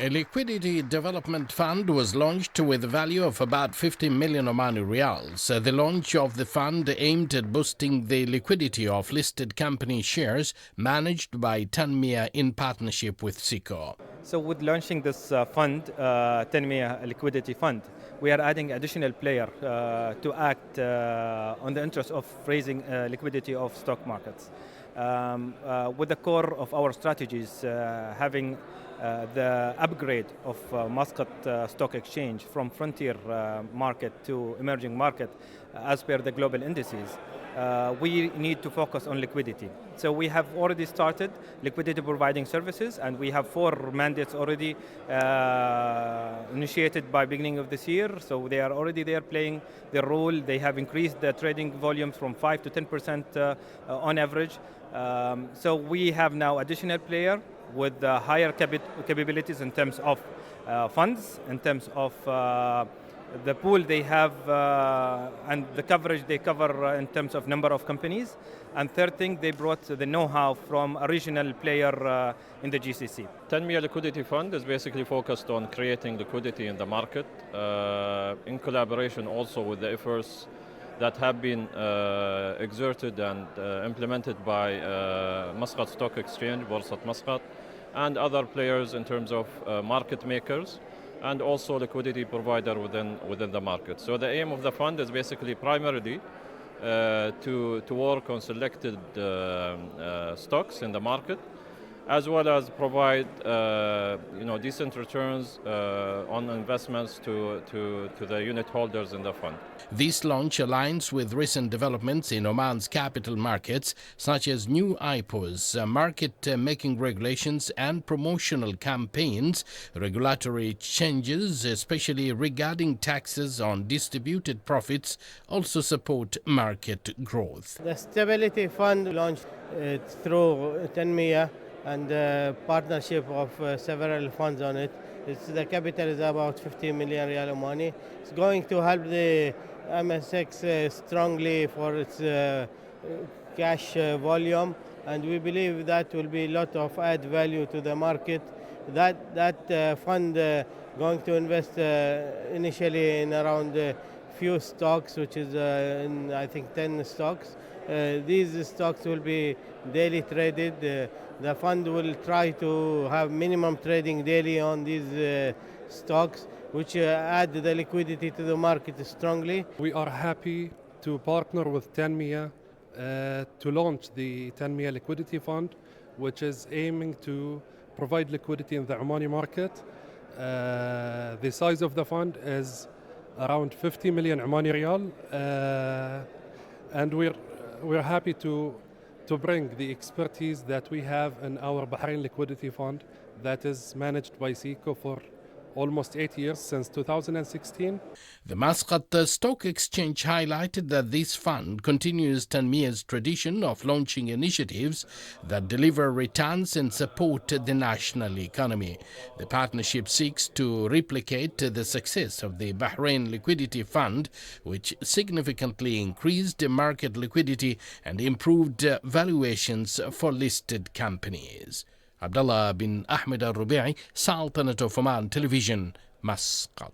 A liquidity development fund was launched with a value of about 50 million Omani riyals. The launch of the fund aimed at boosting the liquidity of listed company shares managed by Tanmiya in partnership with SICO. So with launching this fund, Tanmiya Liquidity Fund, we are adding additional player to act on the interest of raising liquidity of stock markets. With the core of our strategies having the upgrade of Muscat Stock Exchange from frontier market to emerging market as per the global indices, we need to focus on liquidity. So we have already started liquidity providing services, and we have 4 mandates already initiated by beginning of this year. So they are already there playing their role. They have increased the trading volume from 5 to 10% on average. So we have now additional player with higher capabilities in terms of funds, in terms of the pool they have and the coverage they cover in terms of number of companies. And third thing, they brought the know-how from a regional player in the GCC. Tanmiya Liquidity Fund is basically focused on creating liquidity in the market in collaboration also with the efforts that have been exerted and implemented by Muscat Stock Exchange, Borsat Muscat, and other players in terms of market makers and also liquidity provider within the market. So the aim of the fund is basically primarily to work on selected stocks in the market, as well as provide decent returns on investments to the unit holders in the fund. This launch aligns with recent developments in Oman's capital markets, such as new IPOs, market-making regulations and promotional campaigns. Regulatory changes, especially regarding taxes on distributed profits, also support market growth. The Stability Fund launched through Tanmiya and partnership of several funds on it. The capital is about 50 million Riyal Omani. It's going to help the MSX strongly for its cash volume, and we believe that will be a lot of add value to the market. That fund going to invest initially in around few stocks, which is in I think 10 stocks. These stocks will be daily traded. The fund will try to have minimum trading daily on these stocks, which add the liquidity to the market strongly. We are happy to partner with Tanmiya to launch the Tanmiya Liquidity Fund, which is aiming to provide liquidity in the Omani market. The size of the fund is around 50 million Omani Riyal, and we're happy to bring the expertise that we have in our Bahrain Liquidity Fund that is managed by SICO for almost 8 years, since 2016. The Muscat Stock Exchange highlighted that this fund continues Tanmiya's tradition of launching initiatives that deliver returns and support the national economy. The partnership seeks to replicate the success of the Bahrain Liquidity Fund, which significantly increased market liquidity and improved valuations for listed companies. Abdullah bin Ahmed al-Rubi'i, Sultanate of Oman Television, Muscat.